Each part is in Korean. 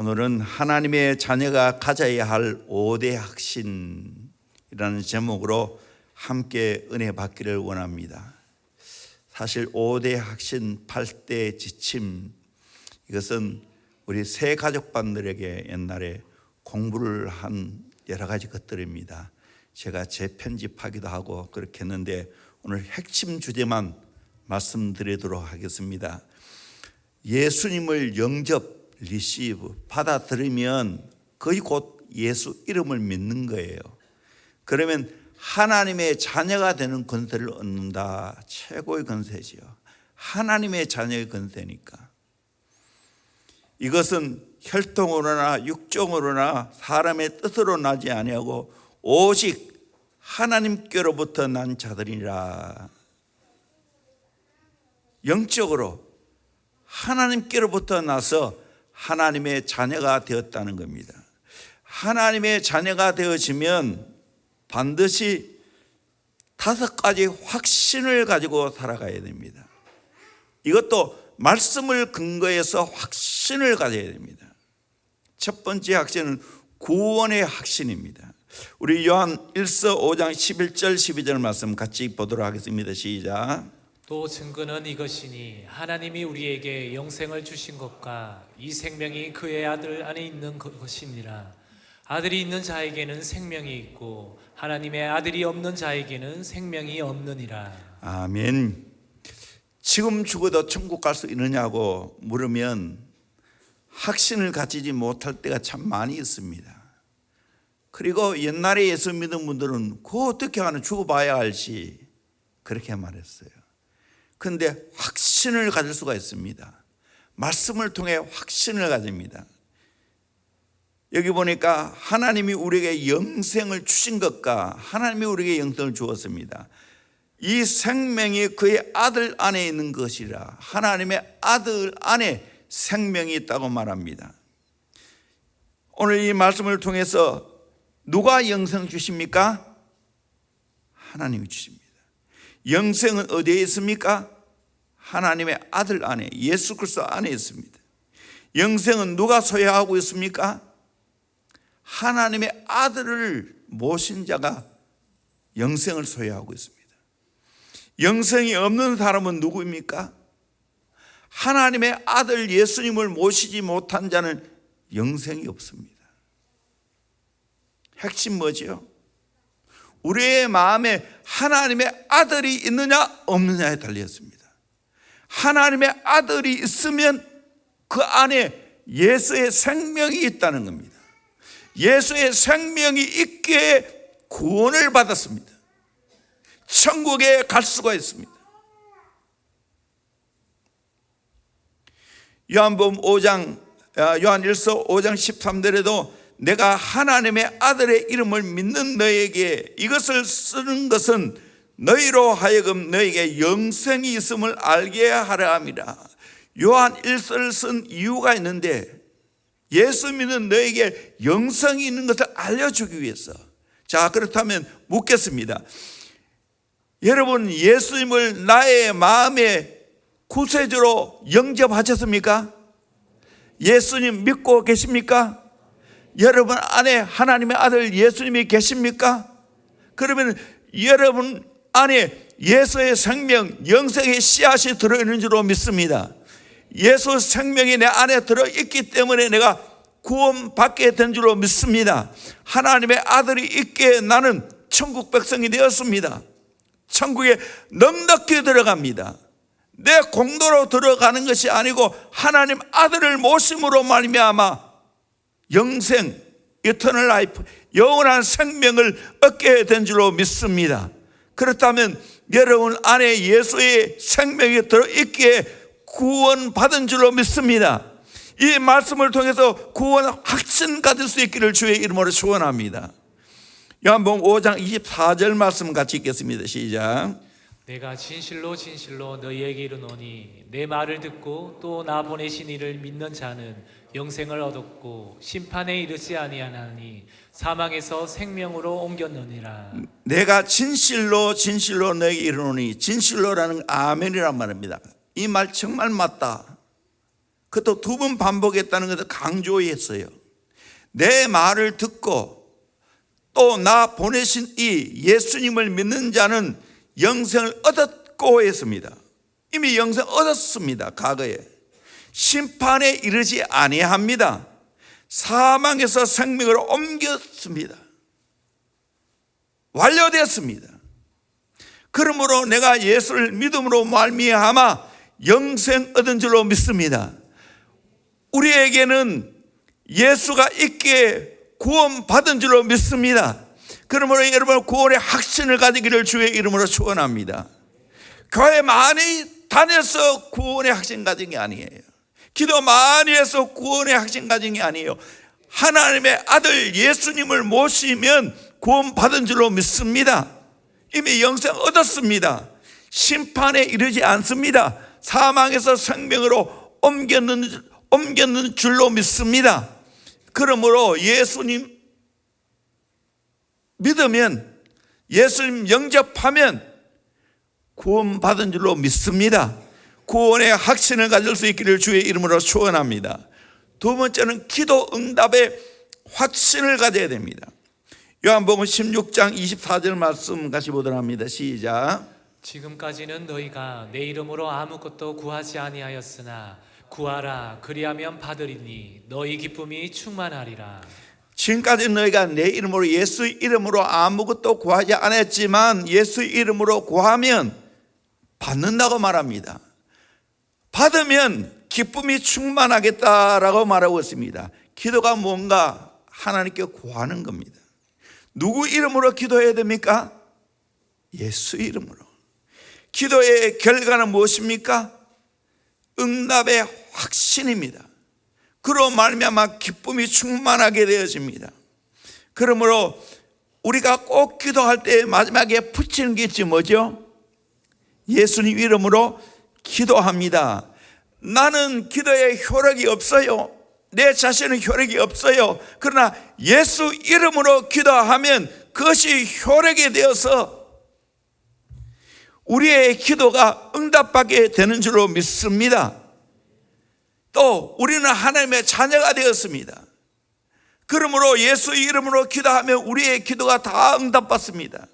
오늘은 하나님의 자녀가 가져야 할 5대 확신이라는 제목으로 함께 은혜 받기를 원합니다. 사실 5대 확신, 8대 지침, 이것은 우리 새 가족반들에게 옛날에 공부를 한 여러 가지 것들입니다. 제가 재편집하기도 하고 그렇게 했는데 오늘 핵심 주제만 말씀드리도록 하겠습니다. 예수님을 영접, 리시브, 받아들이면 거의 곧 예수 이름을 믿는 거예요. 그러면 하나님의 자녀가 되는 권세를 얻는다. 최고의 권세지요. 하나님의 자녀의 권세니까. 이것은 혈통으로나 육종으로나 사람의 뜻으로 나지 아니하고 오직 하나님께로부터 난 자들이라. 영적으로 하나님께로부터 나서 하나님의 자녀가 되었다는 겁니다. 하나님의 자녀가 되어지면 반드시 5가지 확신을 가지고 살아가야 됩니다. 이것도 말씀을 근거해서 확신을 가져야 됩니다. 첫 번째 확신은 구원의 확신입니다. 우리 요한 1서 5장 11절 12절 말씀 같이 보도록 하겠습니다. 시작. 또 증거는 이것이니 하나님이 우리에게 영생을 주신 것과 이 생명이 그의 아들 안에 있는 것이니라. 아들이 있는 자에게는 생명이 있고 하나님의 아들이 없는 자에게는 생명이 없느니라. 아멘. 지금 죽어도 천국 갈 수 있느냐고 물으면 확신을 가지지 못할 때가 참 많이 있습니다. 그리고 옛날에 예수 믿은 분들은 그거 어떻게 하나 죽어봐야 알지 그렇게 말했어요. 그런데 확신을 가질 수가 있습니다. 말씀을 통해 확신을 가집니다. 여기 보니까 하나님이 우리에게 영생을 주신 것과 하나님이 우리에게 영생을 주었습니다. 이 생명이 그의 아들 안에 있는 것이라. 하나님의 아들 안에 생명이 있다고 말합니다. 오늘 이 말씀을 통해서 누가 영생 주십니까? 하나님이 주십니다. 영생은 어디에 있습니까? 하나님의 아들 안에, 예수 그리스도 안에 있습니다. 영생은 누가 소유하고 있습니까? 하나님의 아들을 모신 자가 영생을 소유하고 있습니다. 영생이 없는 사람은 누구입니까? 하나님의 아들 예수님을 모시지 못한 자는 영생이 없습니다. 핵심 뭐죠? 우리의 마음에 하나님의 아들이 있느냐 없느냐에 달렸습니다. 하나님의 아들이 있으면 그 안에 예수의 생명이 있다는 겁니다. 예수의 생명이 있기에 구원을 받았습니다. 천국에 갈 수가 있습니다. 요한복음 5장, 요한 1서 5장 13절에도 내가 하나님의 아들의 이름을 믿는 너에게 이것을 쓰는 것은 너희로 하여금 너에게 영생이 있음을 알게 하려 함이라. 요한 1서를 쓴 이유가 있는데 예수 믿는 너에게 영생이 있는 것을 알려주기 위해서. 자, 그렇다면 묻겠습니다. 여러분, 예수님을 나의 마음의 구세주로 영접하셨습니까? 예수님 믿고 계십니까? 여러분 안에 하나님의 아들 예수님이 계십니까? 그러면 여러분 안에 예수의 생명, 영생의 씨앗이 들어있는 줄로 믿습니다. 예수 생명이 내 안에 들어있기 때문에 내가 구원받게 된 줄로 믿습니다. 하나님의 아들이 있기에 나는 천국 백성이 되었습니다. 천국에 넉넉히 들어갑니다. 내 공로로 들어가는 것이 아니고 하나님 아들을 모심으로 말미암아 영생, 이터널 라이프, 영원한 생명을 얻게 된 줄로 믿습니다. 그렇다면 여러분 안에 예수의 생명이 들어있기에 구원받은 줄로 믿습니다. 이 말씀을 통해서 구원 확신 가질 수 있기를 주의 이름으로 축원합니다. 요한복음 5장 24절 말씀 같이 읽겠습니다. 시작. 내가 진실로 진실로 너희에게 이르노니 내 말을 듣고 또 나 보내신 이를 믿는 자는 영생을 얻었고 심판에 이르지 아니하나니 사망에서 생명으로 옮겼느니라. 내가 진실로 진실로 너희에게 이르노니, 진실로라는 아멘이란 말입니다. 이 말 정말 맞다. 그것도 2번 반복했다는 것을 강조했어요. 내 말을 듣고 또 나 보내신 이 예수님을 믿는 자는 영생을 얻었고 했습니다. 이미 영생 얻었습니다. 과거에. 심판에 이르지 아니합니다. 사망에서 생명으로 옮겼습니다. 완료되었습니다. 그러므로 내가 예수를 믿음으로 말미암아 영생 얻은 줄로 믿습니다. 우리에게는 예수가 있기에 구원받은 줄로 믿습니다. 그러므로 여러분 구원의 확신을 가지기를 주의 이름으로 축원합니다. 교회 많이 다녀서 구원의 확신 가진 게 아니에요. 기도 많이 해서 구원의 확신 가진 게 아니에요. 하나님의 아들 예수님을 모시면 구원받은 줄로 믿습니다. 이미 영생 얻었습니다. 심판에 이르지 않습니다. 사망에서 생명으로 옮겼는 줄로 믿습니다. 그러므로 예수님 믿으면, 예수님 영접하면 구원받은 줄로 믿습니다. 구원의 확신을 가질 수 있기를 주의 이름으로 축원합니다. 2번째는 기도 응답의 확신을 가져야 됩니다. 요한복음 16장 24절 말씀 같이 보도록 합니다. 시작. 지금까지는 너희가 내 이름으로 아무것도 구하지 아니하였으나 구하라 그리하면 받으리니 너희 기쁨이 충만하리라. 지금까지 너희가 내 이름으로, 예수 이름으로 아무것도 구하지 않았지만 예수 이름으로 구하면 받는다고 말합니다. 받으면 기쁨이 충만하겠다라고 말하고 있습니다. 기도가 뭔가 하나님께 구하는 겁니다. 누구 이름으로 기도해야 됩니까? 예수 이름으로. 기도의 결과는 무엇입니까? 응답의 확신입니다. 그로 말미암아 기쁨이 충만하게 되어집니다. 그러므로 우리가 꼭 기도할 때 마지막에 붙이는 게 있지 뭐죠? 예수님 이름으로 기도합니다. 나는 기도에 효력이 없어요. 내 자신은 효력이 없어요. 그러나 예수 이름으로 기도하면 그것이 효력이 되어서 우리의 기도가 응답받게 되는 줄로 믿습니다. 또 우리는 하나님의 자녀가 되었습니다. 그러므로 예수 이름으로 기도하면 우리의 기도가 다 응답받습니다.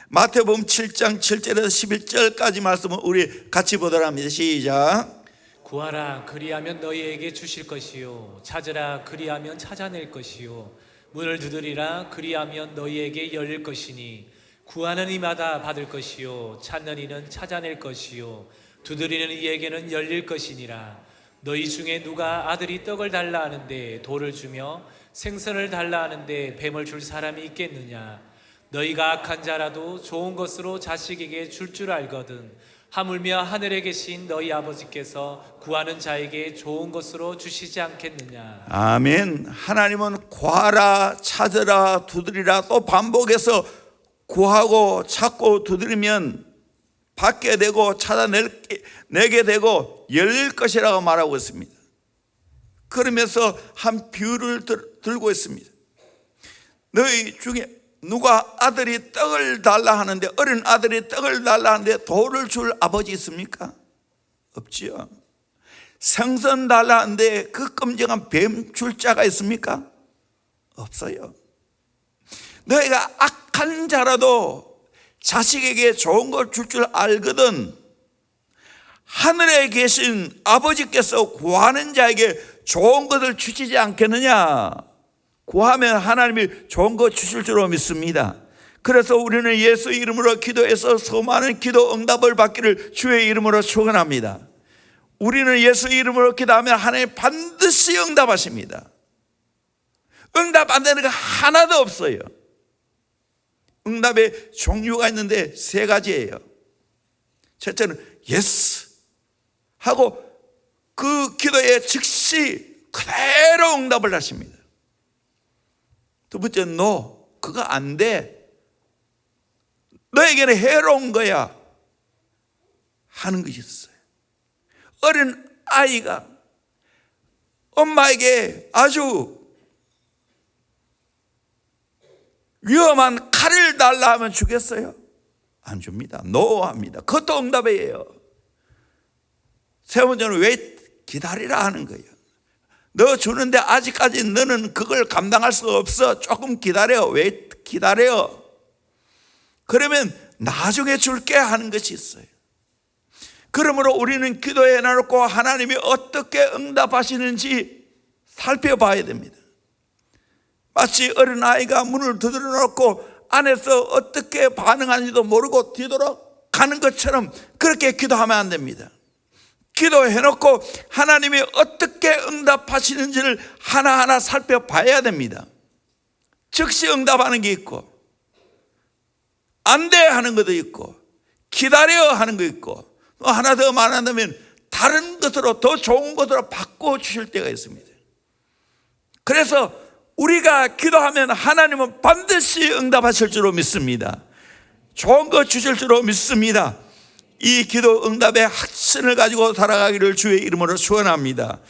마태복음 7장 7절에서 11절까지 말씀을 우리 같이 보도록 합니다. 시작. 구하라 그리하면 너희에게 주실 것이요 찾으라 그리하면 찾아낼 것이요 문을 두드리라 그리하면 너희에게 열릴 것이니 구하는 이마다 받을 것이요 찾는 이는 찾아낼 것이요 두드리는 이에게는 열릴 것이니라. 너희 중에 누가 아들이 떡을 달라 하는데 돌을 주며 생선을 달라 하는데 뱀을 줄 사람이 있겠느냐. 너희가 악한 자라도 좋은 것으로 자식에게 줄 줄 알거든 하물며 하늘에 계신 너희 아버지께서 구하는 자에게 좋은 것으로 주시지 않겠느냐. 아멘. 하나님은 구하라, 찾으라, 두드리라 또 반복해서 구하고 찾고 두드리면 받게 되고 찾아내게 되고 열릴 것이라고 말하고 있습니다. 그러면서 한 비유를 들고 있습니다. 너희 중에 누가 아들이 떡을 달라 하는데, 어린 아들이 떡을 달라 하는데 돌을 줄 아버지 있습니까? 없지요. 생선 달라 하는데 그 끔찍한 뱀 줄 자가 있습니까? 없어요. 너희가 악한 자라도 자식에게 좋은 걸 줄 줄 알거든 하늘에 계신 아버지께서 구하는 자에게 좋은 것을 주시지 않겠느냐. 구하면 하나님이 좋은 것 주실 줄로 믿습니다. 그래서 우리는 예수 이름으로 기도해서 수많은 기도 응답을 받기를 주의 이름으로 축원합니다. 우리는 예수 이름으로 기도하면 하나님 반드시 응답하십니다. 응답 안 되는 거 하나도 없어요. 응답의 종류가 있는데 3가지예요. 첫째는 예스 하고 그 기도에 즉시 그대로 응답을 하십니다. 두 번째는 노, 그거 안 돼, 너에게는 해로운 거야 하는 것이 있어요. 어린 아이가 엄마에게 아주 위험한 칼을 달라 하면 주겠어요? 안 줍니다. 노합니다. 그것도 응답이에요. 세 번째는 왜 기다리라 하는 거예요. 너 주는데 아직까지 너는 그걸 감당할 수 없어. 조금 기다려. 왜 기다려? 그러면 나중에 줄게 하는 것이 있어요. 그러므로 우리는 기도해 놓고 하나님이 어떻게 응답하시는지 살펴봐야 됩니다. 마치 어린아이가 문을 두드려 놓고 안에서 어떻게 반응하는지도 모르고 뒤돌아가는 것처럼 그렇게 기도하면 안 됩니다. 기도해 놓고 하나님이 어떻게 응답하시는지를 하나하나 살펴봐야 됩니다. 즉시 응답하는 게 있고, 안 돼 하는 것도 있고, 기다려 하는 거 있고, 또 하나 더 말한다면 다른 것으로 더 좋은 것으로 바꿔주실 때가 있습니다. 그래서 우리가 기도하면 하나님은 반드시 응답하실 줄로 믿습니다. 좋은 것 주실 줄로 믿습니다. 이 기도 응답의 확신을 가지고 살아가기를 주의 이름으로 축원합니다.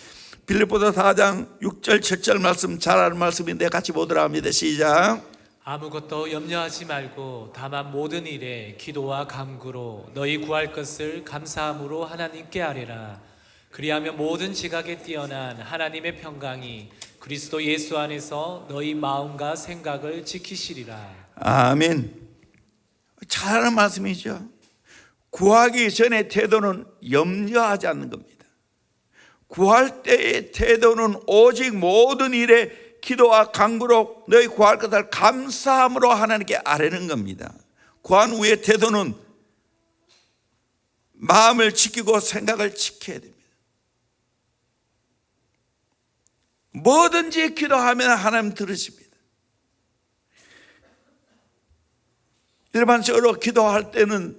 빌립보서 4장 6절 7절 말씀 잘 아는 말씀인데 같이 보도록 합니다. 시작. 아무것도 염려하지 말고 다만 모든 일에 기도와 간구로 너희 구할 것을 감사함으로 하나님께 아뢰라. 그리하면 모든 지각에 뛰어난 하나님의 평강이 그리스도 예수 안에서 너희 마음과 생각을 지키시리라. 아멘. 잘 아는 말씀이죠. 구하기 전의 태도는 염려하지 않는 겁니다. 구할 때의 태도는 오직 모든 일에 기도와 간구로 너희 구할 것을 감사함으로 하나님께 아뢰는 겁니다. 구한 후의 태도는 마음을 지키고 생각을 지켜야 됩니다. 뭐든지 기도하면 하나님 들으십니다. 일반적으로 기도할 때는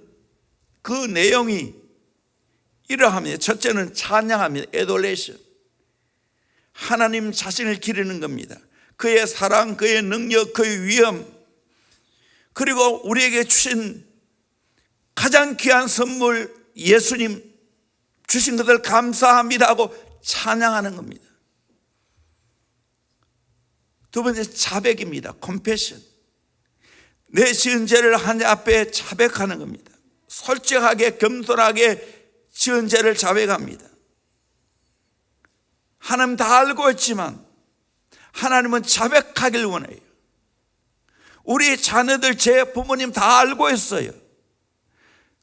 그 내용이 이러합니다. 첫째는 찬양합니다. adoration. 하나님 자신을 기리는 겁니다. 그의 사랑, 그의 능력, 그의 위엄, 그리고 우리에게 주신 가장 귀한 선물 예수님 주신 것을 감사합니다 하고 찬양하는 겁니다. 두 번째 자백입니다. confession. 내 지은 죄를 하나님 앞에 자백하는 겁니다. 솔직하게 겸손하게 지은 죄를 자백합니다. 하나님 다 알고 있지만 하나님은 자백하길 원해요. 우리 자녀들, 제 부모님 다 알고 있어요.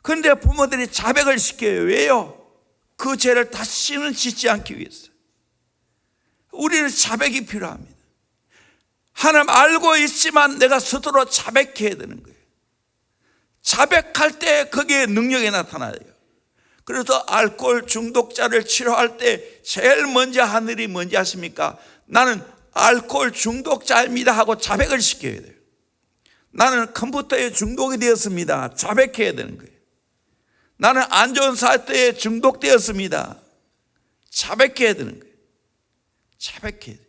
그런데 부모들이 자백을 시켜요. 왜요? 그 죄를 다시는 짓지 않기 위해서. 우리는 자백이 필요합니다. 하나님 알고 있지만 내가 스스로 자백해야 되는 거예요. 자백할 때 거기에 능력이 나타나요. 그래서 알코올 중독자를 치료할 때 제일 먼저 하는 일이 뭔지 아십니까? 나는 알코올 중독자입니다 하고 자백을 시켜야 돼요. 나는 컴퓨터에 중독이 되었습니다. 자백해야 되는 거예요. 나는 안 좋은 사태에 중독되었습니다. 자백해야 되는 거예요. 자백해야 돼요.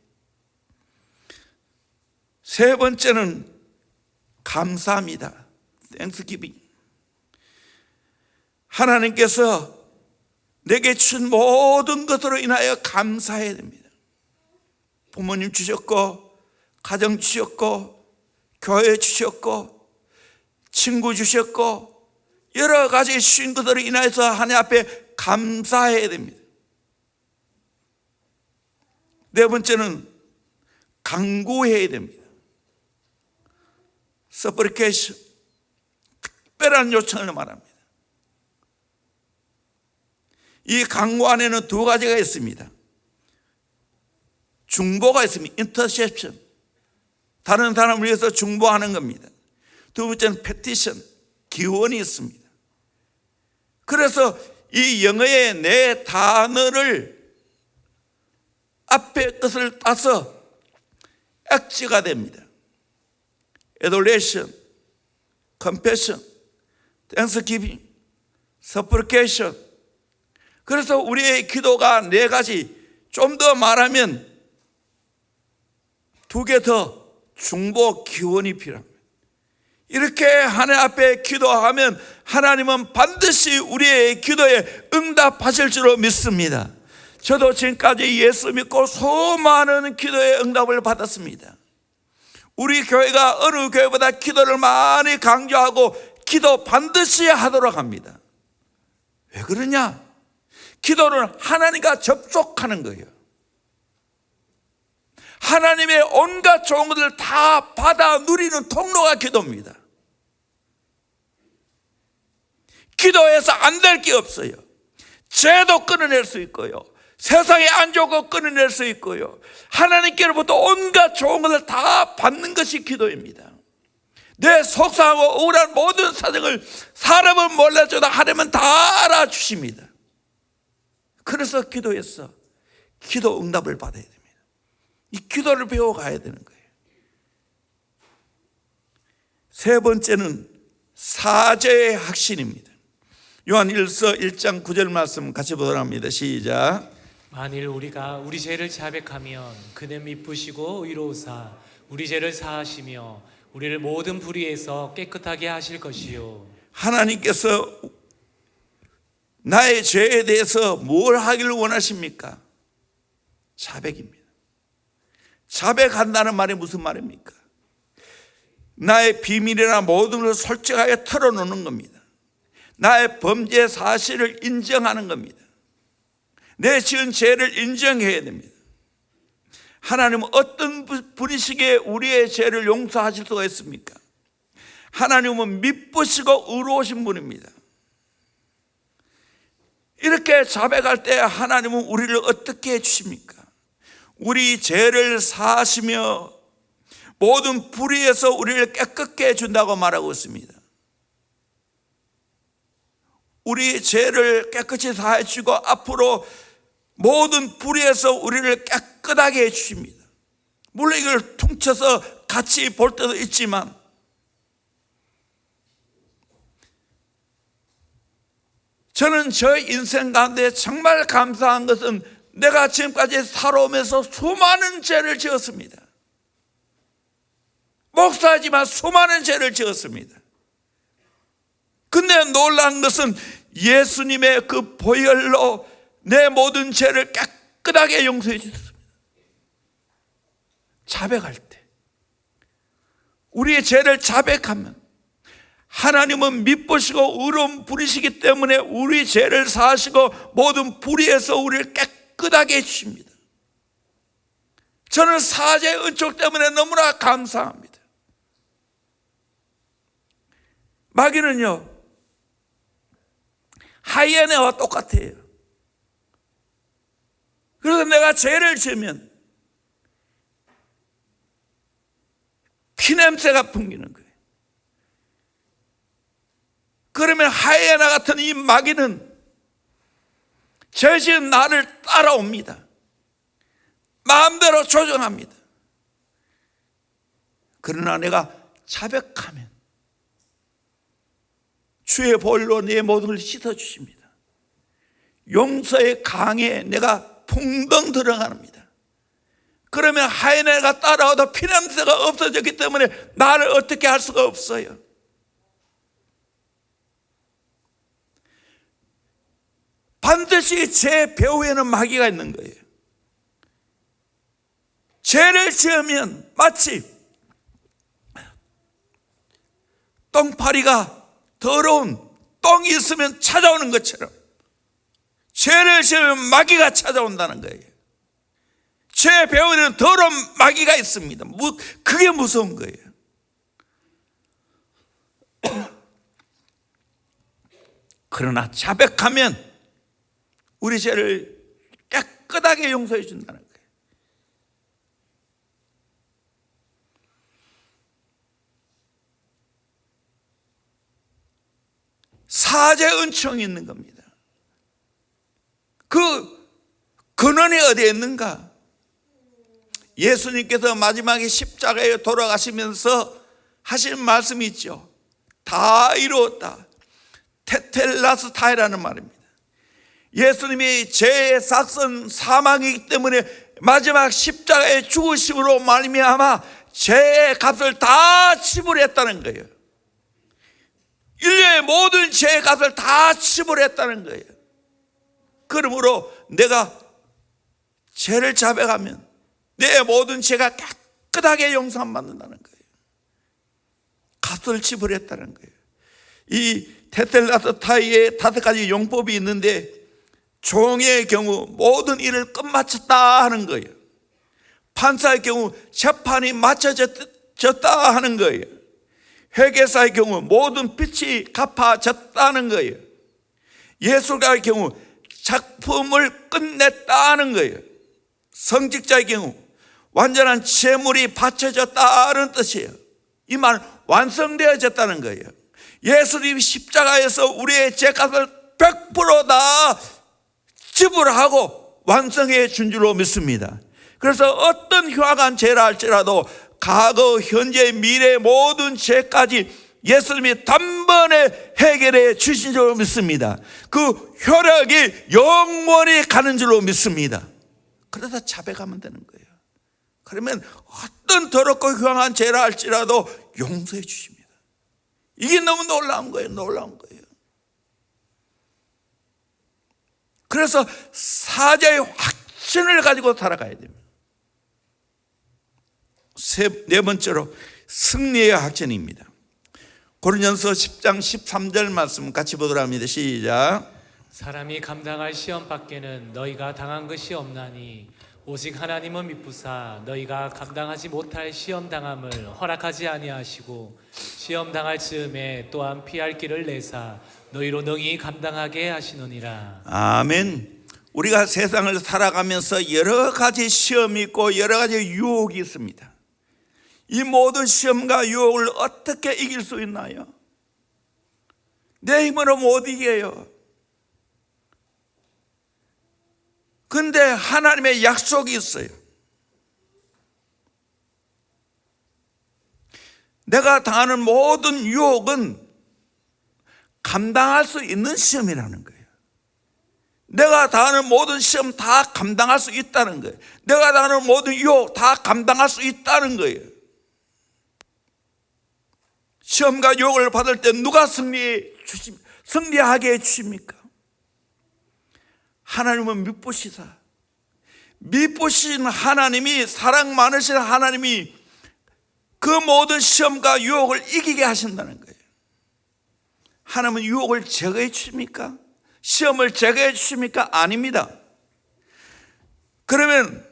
세 번째는 감사합니다. Thanksgiving. 하나님께서 내게 주신 모든 것으로 인하여 감사해야 됩니다. 부모님 주셨고, 가정 주셨고, 교회 주셨고, 친구 주셨고, 여러 가지 주신 것으로 인하여서 하나님 앞에 감사해야 됩니다. 네 번째는 간구해야 됩니다. supplication. 특별한 요청을 말합니다. 이 간구 안에는 두 가지가 있습니다. 중보가 있습니다. intercession. 다른 사람을 위해서 중보하는 겁니다. 두 번째는 petition. 기원이 있습니다. 그래서 이 영어의 네 단어를 앞에 것을 따서 액지가 됩니다. adoration, confession, thanksgiving, supplication. 그래서 우리의 기도가 네 가지, 좀 더 말하면 두 개 더 중보 기원이 필요합니다. 이렇게 하나님 앞에 기도하면 하나님은 반드시 우리의 기도에 응답하실 줄로 믿습니다. 저도 지금까지 예수 믿고 수많은 기도의 응답을 받았습니다. 우리 교회가 어느 교회보다 기도를 많이 강조하고 기도 반드시 하도록 합니다. 왜 그러냐? 기도는 하나님과 접촉하는 거예요. 하나님의 온갖 좋은 것을 다 받아 누리는 통로가 기도입니다. 기도해서 안 될 게 없어요. 죄도 끊어낼 수 있고요, 세상에 안 좋은 거 끊어낼 수 있고요, 하나님께로부터 온갖 좋은 것을 다 받는 것이 기도입니다. 내 속상하고 억울한 모든 사정을 사람은 몰라줘도 하나님은 다 알아주십니다. 그래서 기도해서 기도 응답을 받아야 됩니다. 이 기도를 배워가야 되는 거예요. 세 번째는 사죄의 확신입니다. 요한일서 1장 9절 말씀 같이 보도록 합니다. 시작. 만일 우리가 우리 죄를 자백하면 그는 미쁘시고 의로우사 우리 죄를 사하시며 우리를 모든 불의에서 깨끗하게 하실 것이요. 하나님께서 나의 죄에 대해서 뭘 하기를 원하십니까? 자백입니다. 자백한다는 말이 무슨 말입니까? 나의 비밀이나 모든 것을 솔직하게 털어놓는 겁니다. 나의 범죄 사실을 인정하는 겁니다. 내 지은 죄를 인정해야 됩니다. 하나님은 어떤 분이시기에 우리의 죄를 용서하실 수가 있습니까? 하나님은 미쁘시고 의로우신 분입니다. 이렇게 자백할 때 하나님은 우리를 어떻게 해주십니까? 우리 죄를 사하시며 모든 불의에서 우리를 깨끗게 해준다고 말하고 있습니다. 우리 죄를 깨끗이 사해 주시고 앞으로 모든 불의에서 우리를 깨끗하게 해주십니다. 물론 이걸 퉁쳐서 같이 볼 때도 있지만 저는 저 인생 가운데 정말 감사한 것은 내가 지금까지 살아오면서 수많은 죄를 지었습니다. 목사지만 수많은 죄를 지었습니다. 근데 놀란 것은 예수님의 그 보혈로 내 모든 죄를 깨끗하게 용서해 주셨습니다. 자백할 때 우리의 죄를 자백하면 하나님은 미쁘시고 의로운 분이시기 때문에 우리 죄를 사하시고 모든 불의에서 우리를 깨끗하게 해주십니다. 저는 사죄의 은총 때문에 너무나 감사합니다. 마귀는요 하이에나와 똑같아요. 그래서 내가 죄를 지으면 피냄새가 풍기는 거예요. 그러면 하이에나 같은 이 마귀는 죄 지은 나를 따라옵니다. 마음대로 조종합니다. 그러나 내가 자백하면 주의 보혈로 내 모든 걸 씻어주십니다. 용서의 강에 내가 풍덩 들어갑니다. 그러면 하이에나가 따라와도 피냄새가 없어졌기 때문에 나를 어떻게 할 수가 없어요. 반드시 제 배후에는 마귀가 있는 거예요. 죄를 지으면 마치 똥파리가 더러운 똥이 있으면 찾아오는 것처럼 죄를 지으면 마귀가 찾아온다는 거예요. 죄 배후에는 더러운 마귀가 있습니다. 그게 무서운 거예요. 그러나 자백하면 우리 죄를 깨끗하게 용서해 준다는 거예요. 사죄 은총이 있는 겁니다. 그 근원이 어디에 있는가? 예수님께서 마지막에 십자가에 돌아가시면서 하신 말씀이 있죠. 다 이루었다. 테텔라스타이라는 말입니다. 예수님이 죄의 삭선 사망이기 때문에 마지막 십자가에 죽으심으로 말미암아 죄의 값을 다 지불했다는 거예요. 인류의 모든 죄의 값을 다 지불했다는 거예요. 그러므로 내가 죄를 자백하면 내 모든 죄가 깨끗하게 용서받는다는 거예요. 값을 지불했다는 거예요. 이 테텔라스타이의 5가지 용법이 있는데 종의 경우 모든 일을 끝마쳤다 하는 거예요. 판사의 경우 재판이 마쳐졌다 하는 거예요. 회계사의 경우 모든 빚이 갚아졌다는 거예요. 예술가의 경우 작품을 끝냈다는 거예요. 성직자의 경우 완전한 재물이 바쳐졌다는 뜻이에요. 이 말 완성되어졌다는 거예요. 예수님이 십자가에서 우리의 죄값을 100%다 지불하고 완성해 준 줄로 믿습니다. 그래서 어떤 흉악한 죄라 할지라도 과거, 현재, 미래 모든 죄까지 예수님이 단번에 해결해 주신 줄로 믿습니다. 그 효력이 영원히 가는 줄로 믿습니다. 그러다 자백하면 되는 거예요. 그러면 어떤 더럽고 흉악한 죄라 할지라도 용서해 주십니다. 이게 너무 놀라운 거예요. 놀라운 거예요. 그래서 사자의 확신을 가지고 살아가야 됩니다. 네 번째로 승리의 확신입니다. 고린도전서 10장 13절 말씀 같이 보도록 합니다. 시작. 사람이 감당할 시험 밖에는 너희가 당한 것이 없나니 오직 하나님은 미쁘사 너희가 감당하지 못할 시험 당함을 허락하지 아니하시고 시험 당할 즈음에 또한 피할 길을 내사 너희로 능히 감당하게 하시느니라. 아멘. 우리가 세상을 살아가면서 여러 가지 시험이 있고 여러 가지 유혹이 있습니다. 이 모든 시험과 유혹을 어떻게 이길 수 있나요? 내 힘으로 못 이겨요. 근데 하나님의 약속이 있어요. 내가 당하는 모든 유혹은 감당할 수 있는 시험이라는 거예요. 내가 당하는 모든 시험 다 감당할 수 있다는 거예요. 내가 당하는 모든 유혹 다 감당할 수 있다는 거예요. 시험과 유혹을 받을 때 누가 승리하게 해주십니까? 하나님은 미쁘신 하나님이, 사랑 많으신 하나님이 그 모든 시험과 유혹을 이기게 하신다는 거예요. 하나님은 유혹을 제거해 주십니까? 시험을 제거해 주십니까? 아닙니다. 그러면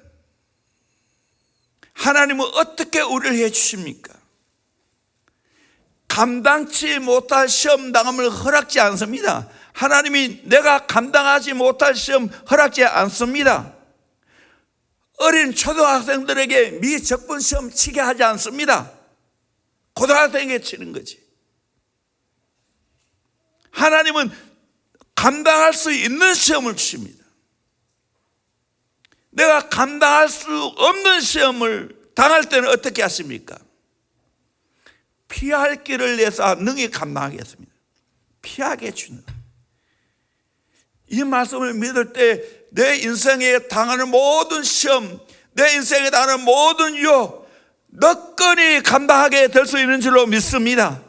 하나님은 어떻게 우리를 해 주십니까? 감당치 못할 시험 당함을 허락지 않습니다. 하나님이 내가 감당하지 못할 시험 허락지 않습니다. 어린 초등학생들에게 미적분 시험 치게 하지 않습니다. 고등학생에게 치는 거지. 하나님은 감당할 수 있는 시험을 주십니다. 내가 감당할 수 없는 시험을 당할 때는 어떻게 하십니까? 피할 길을 내서 능히 감당하겠습니다. 피하게 주는. 이 말씀을 믿을 때 내 인생에 당하는 모든 시험, 내 인생에 당하는 모든 유혹 너끈히 감당하게 될 수 있는 줄로 믿습니다.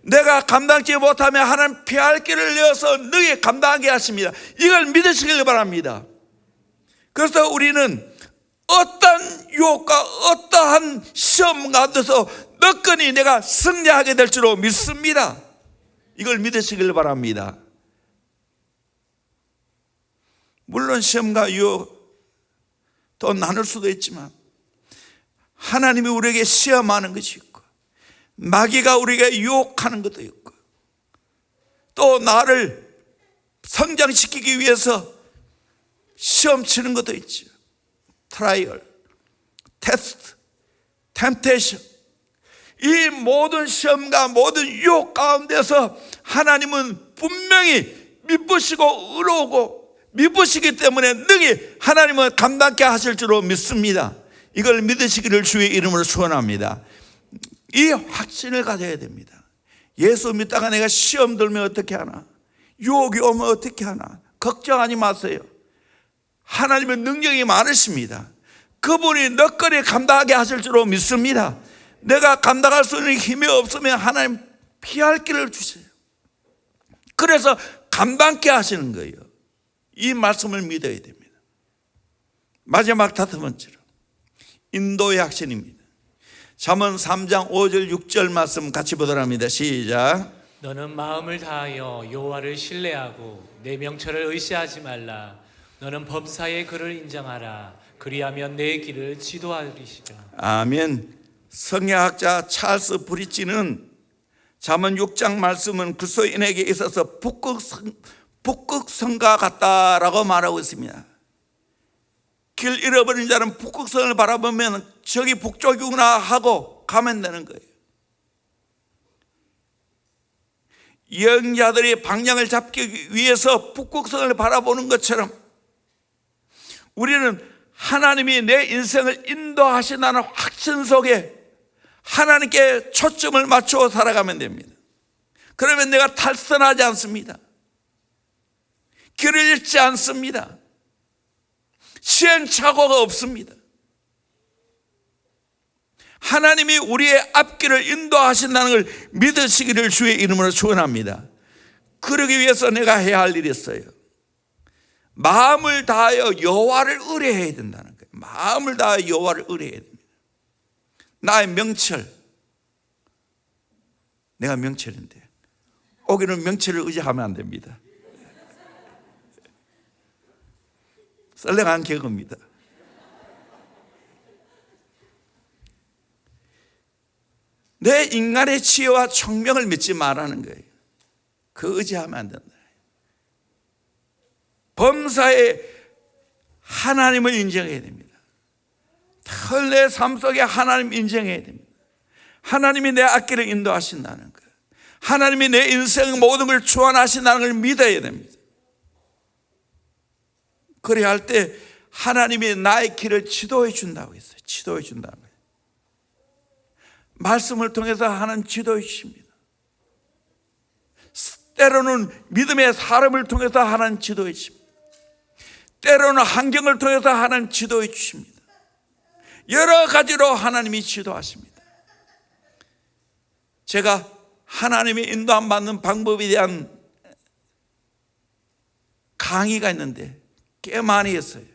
내가 감당치 못하면 하나님 피할 길을 내어서 능히 감당하게 하십니다. 이걸 믿으시길 바랍니다. 그래서 우리는 어떠한 유혹과 어떠한 시험 가운데서 너끈히 내가 승리하게 될 줄로 믿습니다. 이걸 믿으시길 바랍니다. 물론 시험과 유혹 또 나눌 수도 있지만 하나님이 우리에게 시험하는 것이 있고 마귀가 우리에게 유혹하는 것도 있고 또 나를 성장시키기 위해서 시험 치는 것도 있죠. 트라이얼, 테스트, 템테이션. 이 모든 시험과 모든 유혹 가운데서 하나님은 분명히 미쁘시고 의로우고 미쁘시기 때문에 능히 하나님은 감당케 하실 줄로 믿습니다. 이걸 믿으시기를 주의 이름으로 축원합니다. 이 확신을 가져야 됩니다. 예수 믿다가 내가 시험 들면 어떻게 하나, 유혹이 오면 어떻게 하나, 걱정하지 마세요. 하나님의 능력이 많으십니다. 그분이 너끈히 감당하게 하실 줄로 믿습니다. 내가 감당할 수 있는 힘이 없으면 하나님 피할 길을 주세요. 그래서 감당케 하시는 거예요. 이 말씀을 믿어야 됩니다. 마지막 5번째로 인도의 확신입니다. 잠언 3장 5절 6절 말씀 같이 보도록 합니다. 시작. 너는 마음을 다하여 여호와를 신뢰하고 내 명철을 의시하지 말라. 너는 범사의 그를 인정하라. 그리하면 내 길을 지도하리시라. 아멘. 성경학자 찰스 브리지는 잠언 6장 말씀은 그리스도인에게 있어서 북극성과 같다라고 말하고 있습니다. 길 잃어버린 자는 북극성을 바라보면 저기 북쪽이구나 하고 가면 되는 거예요. 여행자들이 방향을 잡기 위해서 북극성을 바라보는 것처럼 우리는 하나님이 내 인생을 인도하신다는 확신 속에 하나님께 초점을 맞추어 살아가면 됩니다. 그러면 내가 탈선하지 않습니다. 길을 잃지 않습니다. 시행착오가 없습니다. 하나님이 우리의 앞길을 인도하신다는 걸 믿으시기를 주의 이름으로 축원합니다. 그러기 위해서 내가 해야 할 일이 있어요. 마음을 다하여 여호와를 의뢰해야 된다는 거예요. 마음을 다하여 여호와를 의뢰해야 됩니다. 나의 명철, 내가 명철인데 오기는 명철을 의지하면 안 됩니다. 썰렁한 개그입니다. 내 인간의 지혜와 총명을 믿지 말라는 거예요. 그 의지하면 안 된다. 범사에 하나님을 인정해야 됩니다. 내 삶 속에 하나님 인정해야 됩니다. 하나님이 내 앞길을 인도하신다는 것, 하나님이 내 인생 모든 걸 주관하신다는 걸 믿어야 됩니다. 그래야 할 때 하나님이 나의 길을 지도해 준다고 했어요. 지도해 준다는 거예요. 말씀을 통해서 하나님 지도해 주십니다. 때로는 믿음의 사람을 통해서 하나님 지도해 주십니다. 때로는 환경을 통해서 하나님 지도해 주십니다. 여러 가지로 하나님이 지도하십니다. 제가 하나님의 인도함 받는 방법에 대한 강의가 있는데 꽤 많이 했어요.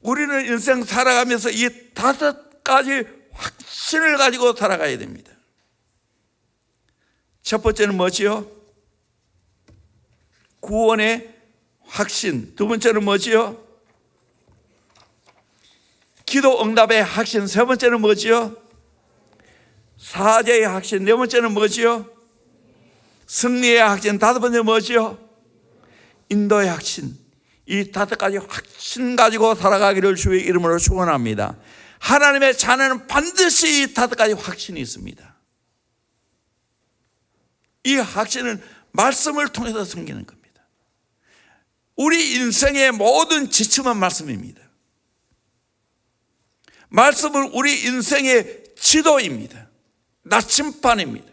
우리는 인생 살아가면서 이 5가지 확신을 가지고 살아가야 됩니다. 첫 번째는 뭐지요? 구원의 확신. 두 번째는 뭐지요? 기도 응답의 확신. 세 번째는 뭐지요? 사죄의 확신. 네 번째는 뭐지요? 승리의 확신. 다섯 번째는 뭐지요? 인도의 확신. 이 5가지 확신 가지고 살아가기를 주의 이름으로 축원합니다. 하나님의 자녀는 반드시 이 5가지 확신이 있습니다. 이 확신은 말씀을 통해서 생기는 겁니다. 우리 인생의 모든 지침은 말씀입니다. 말씀은 우리 인생의 지도입니다. 나침반입니다.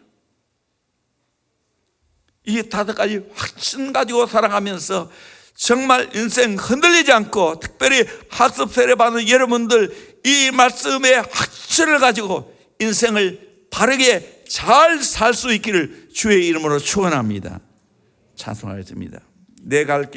이 5가지 확신 가지고 살아가면서 정말 인생 흔들리지 않고, 특별히 학습 세례 받는 여러분들 이 말씀의 확신을 가지고 인생을 바르게 잘 살 수 있기를 주의 이름으로 축원합니다. 찬송하겠습니다. 내 갈 길